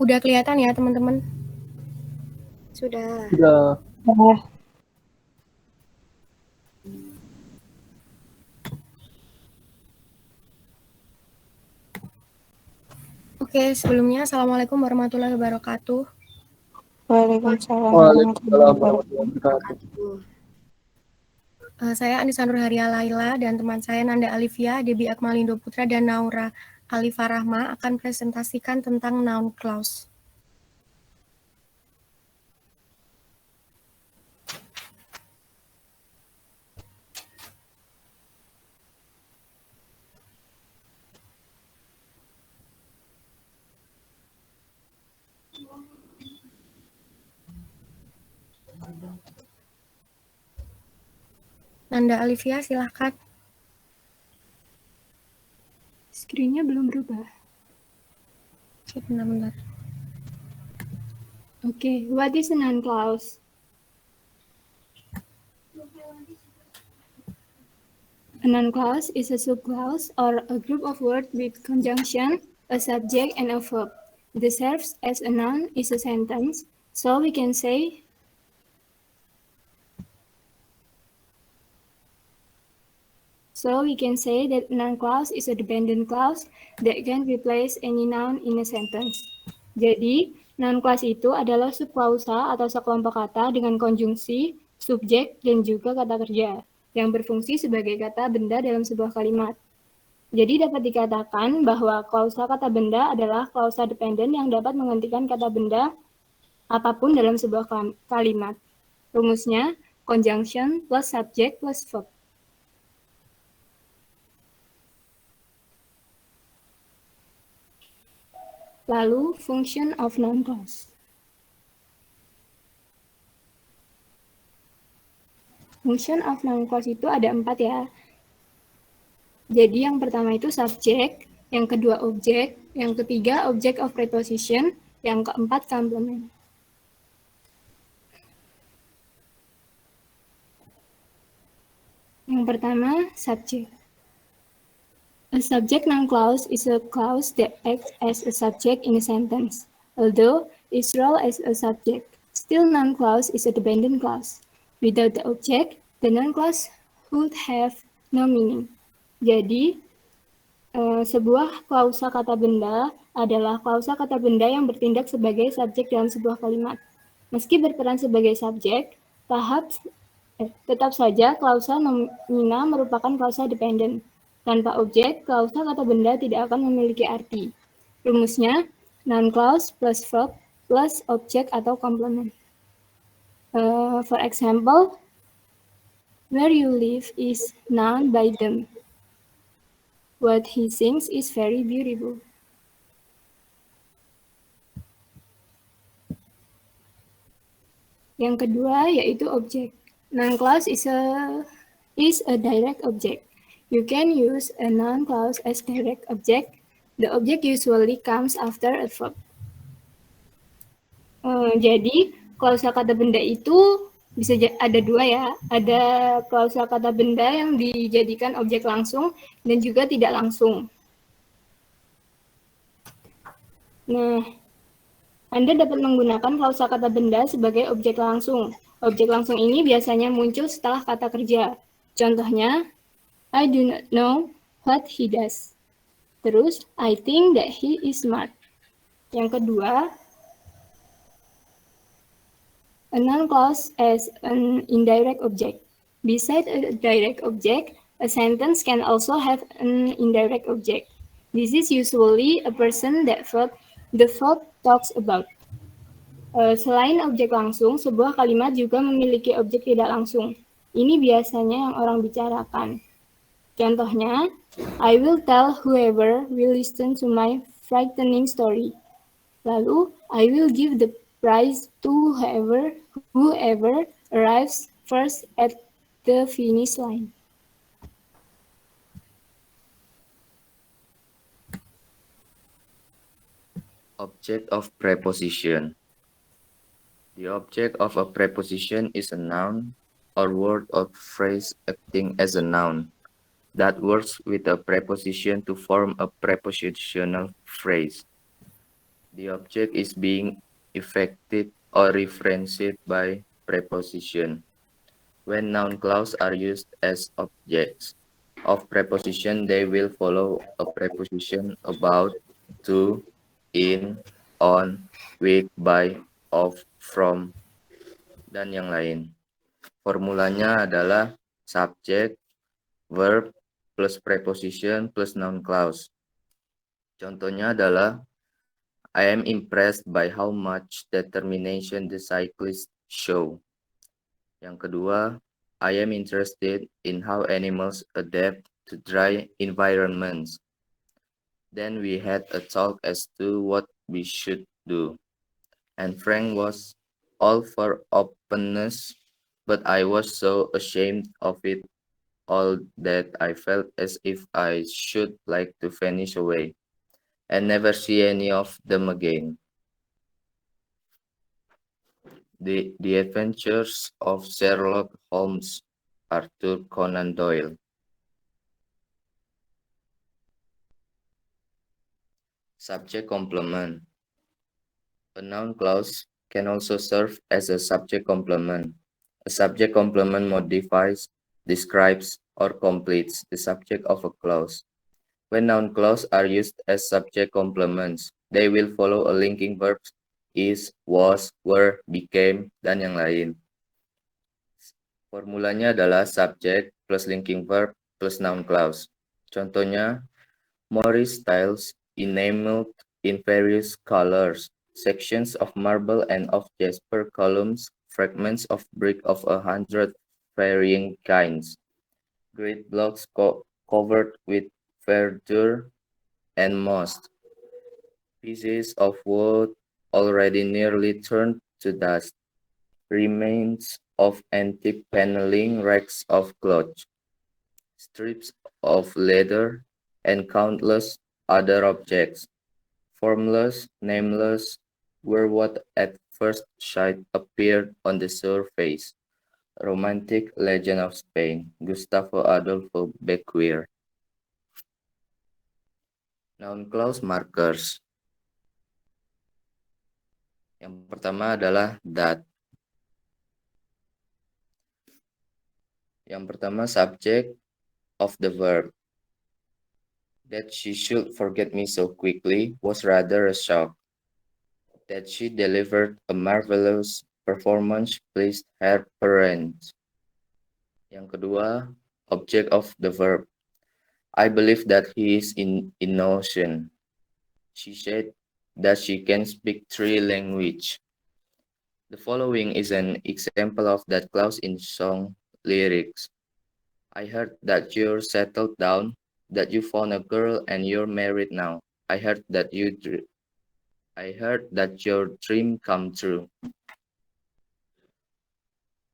Udah kelihatan ya teman-teman? Sudah. Oke, sebelumnya Assalamualaikum warahmatullahi wabarakatuh. Waalaikumsalam Waalaikumsalam warahmatullahi warahmatullahi wabarakatuh. wabarakatuh. Saya Anissa Nurharia Laila dan teman saya Nanda Alivia, Debbie Akmalindo Putra, dan Naura Alifa Rahma akan presentasikan tentang noun clause. Nanda Alivia, silahkan. Screen-nya belum berubah. Bentar. Okay, what is a noun clause? A noun clause is a subclause or a group of words with conjunction, a subject, and a verb. It serves as a noun is a sentence, so we can say that noun clause is a dependent clause that can replace any noun in a sentence. Jadi, noun clause itu adalah subklausa atau sekelompok kata dengan konjungsi, subjek, dan juga kata kerja yang berfungsi sebagai kata benda dalam sebuah kalimat. Jadi dapat dikatakan bahwa klausa kata benda adalah klausa dependen yang dapat menggantikan kata benda apapun dalam sebuah kalimat. Rumusnya, conjunction plus subject plus verb. Lalu, function of noun clause. Function of noun clause itu ada 4 ya. Jadi yang pertama itu subjek, yang kedua objek, yang ketiga object of preposition, yang keempat complement. Yang pertama, subject. A subject noun clause is a clause that acts as a subject in a sentence. Although its role as a subject, still noun clause is a dependent clause. Without the object, the noun clause would have no meaning. Jadi, sebuah klausa kata benda adalah klausa kata benda yang bertindak sebagai subjek dalam sebuah kalimat. Meski berperan sebagai subjek, tetap saja klausa nomina merupakan klausa dependen. Tanpa objek, klausa kata benda tidak akan memiliki arti. Rumusnya, noun clause plus verb plus objek atau complement. For example, where you live is noun by them. What he sings is very beautiful. Yang kedua yaitu objek. Noun clause is a direct object. You can use a noun clause as direct object. The object usually comes after a verb. Jadi klausa kata benda itu bisa ada 2 ya. Ada klausa kata benda yang dijadikan objek langsung dan juga tidak langsung. Nah, Anda dapat menggunakan klausa kata benda sebagai objek langsung. Objek langsung ini biasanya muncul setelah kata kerja. Contohnya, I do not know what he does. Terus, I think that he is smart. Yang kedua, a noun clause as an indirect object. Besides a direct object, a sentence can also have an indirect object. This is usually a person that the verb talks about. Selain objek langsung, sebuah kalimat juga memiliki objek tidak langsung. Ini biasanya yang orang bicarakan. Contohnya, I will tell whoever will listen to my frightening story. Lalu, I will give the prize to whoever arrives first at the finish line. Object of preposition. The object of a preposition is a noun or word or phrase acting as a noun that works with a preposition to form a prepositional phrase. The object is being affected or referenced by preposition. When noun clauses are used as objects of preposition, they will follow a preposition about, to, in, on, with, by, of, from, dan yang lain. Formulanya adalah subject, verb, plus preposition, plus noun clause. Contohnya adalah, I am impressed by how much determination the cyclists show. Yang kedua, I am interested in how animals adapt to dry environments. Then we had a talk as to what we should do. And Frank was all for openness, but I was so ashamed of it all that I felt as if I should like to vanish away and never see any of them again. The Adventures of Sherlock Holmes, Arthur Conan Doyle. Subject complement. A noun clause can also serve as a subject complement. A subject complement modifies, describes, or completes the subject of a clause. When noun clauses are used as subject complements, they will follow a linking verb is, was, were, became, dan yang lain. Formulanya adalah subject plus linking verb plus noun clause. Contohnya, Morris tiles enameled in various colors, sections of marble and of jasper columns, fragments of brick of 100 varying kinds, great blocks covered with verdure and moss, pieces of wood already nearly turned to dust, remains of antique paneling, racks of cloth, strips of leather, and countless other objects, formless, nameless, were what at first sight appeared on the surface. Romantic Legend of Spain, Gustavo Adolfo Bequer. Noun clause markers. Yang pertama adalah that. Yang pertama subject of the verb. That she should forget me so quickly was rather a shock. That she delivered a marvelous performance pleased her parents. Yang kedua, object of the verb. I believe that he is innocent. She said that she can speak 3 languages. The following is an example of that clause in song lyrics. I heard that you're settled down, that you found a girl and you're married now. I heard that your dream come true.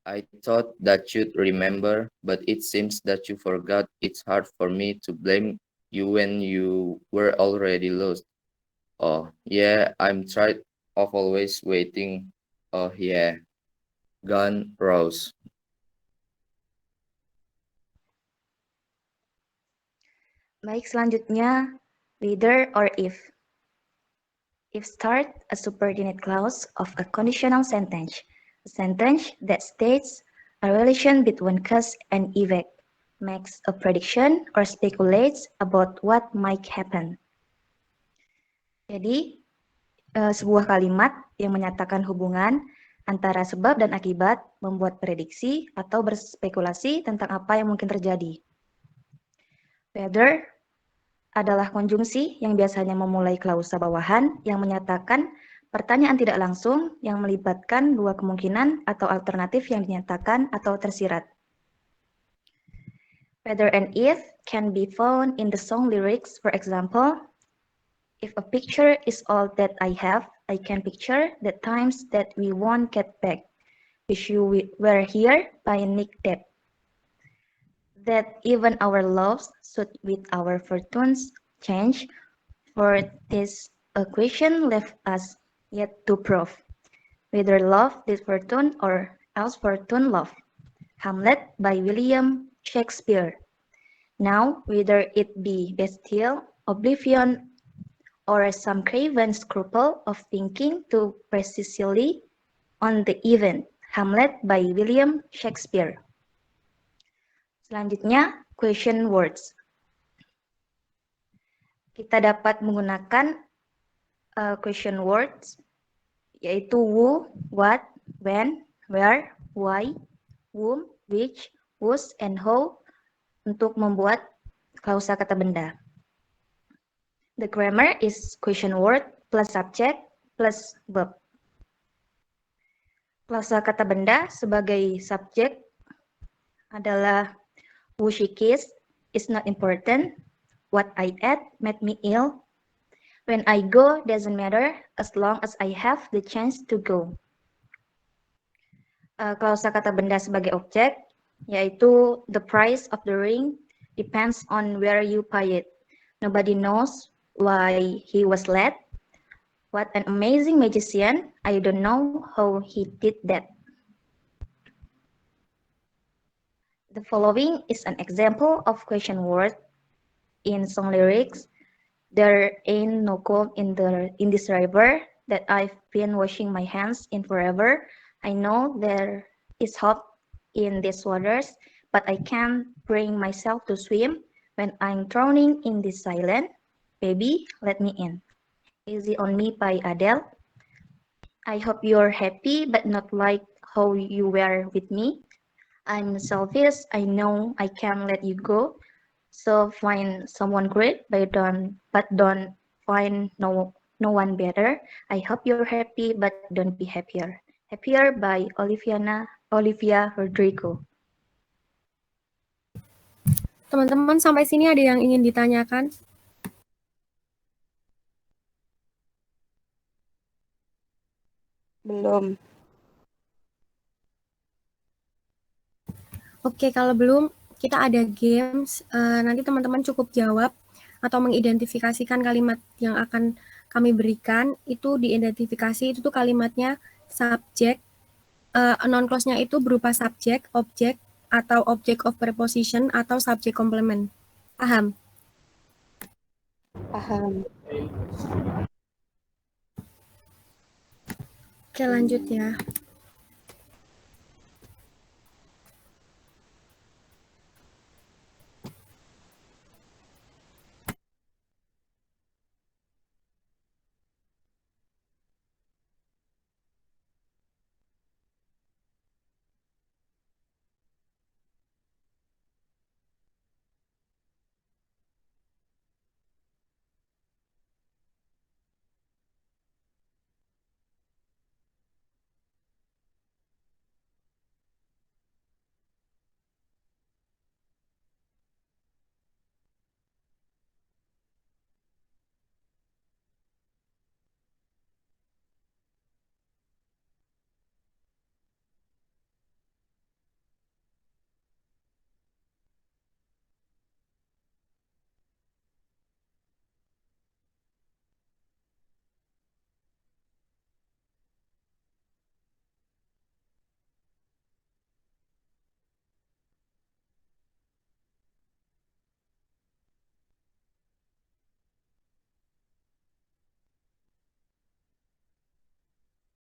I thought that you'd remember, but it seems that you forgot. It's hard for me to blame you when you were already lost. Oh, yeah, I'm tired of always waiting. Oh, yeah. Gun Rose. Baik, selanjutnya whether or if. If start a subordinate clause of a conditional sentence. A sentence that states a relation between cause and effect, makes a prediction or speculates about what might happen. Jadi, sebuah kalimat yang menyatakan hubungan antara sebab dan akibat, membuat prediksi atau berspekulasi tentang apa yang mungkin terjadi. Whether adalah konjungsi yang biasanya memulai klausa bawahan yang menyatakan pertanyaan tidak langsung yang melibatkan dua kemungkinan atau alternatif yang dinyatakan atau tersirat. Whether and if can be found in the song lyrics. For example, if a picture is all that I have, I can picture the times that we won't get back. Wish you were here by Nick Depp. That even our loves should with our fortunes change, for this a question left us yet to prove, whether love did fortune or else fortune love. Hamlet by William Shakespeare. Now, whether it be Bastille, Oblivion, or some craven scruple of thinking too precisely on the event. Hamlet by William Shakespeare. Selanjutnya, question words. Kita dapat menggunakan question words, yaitu who, what, when, where, why, whom, which, whose, and how untuk membuat klausa kata benda. The grammar is question word plus subject plus verb. Klausa kata benda sebagai subjek adalah who she kissed is not important. What I ate made me ill. When I go doesn't matter as long as I have the chance to go. Klausa kata benda sebagai objek yaitu the price of the ring depends on where you buy it. Nobody knows why he was late. What an amazing magician. I don't know how he did that. The following is an example of question word in song lyrics. There ain't no gold in this river that I've been washing my hands in forever. I know there is hope in these waters, but I can't bring myself to swim when I'm drowning in this silence. Baby, let me in. Easy on Me by Adele. I hope you're happy, but not like how you were with me. I'm selfish, I know I can't let you go. So find someone great, but don't find no one better. I hope you're happy, but don't be happier. Happier by Olivia Rodrigo. Teman-teman, sampai sini ada yang ingin ditanyakan? Belum. Oke, kalau belum, kita ada games. Nanti teman-teman cukup jawab atau mengidentifikasikan kalimat yang akan kami berikan. Itu diidentifikasi, itu tuh kalimatnya subjek. Non clause-nya itu berupa subjek, objek, atau object of preposition, atau subject complement. Paham? Paham. Oke, lanjut ya.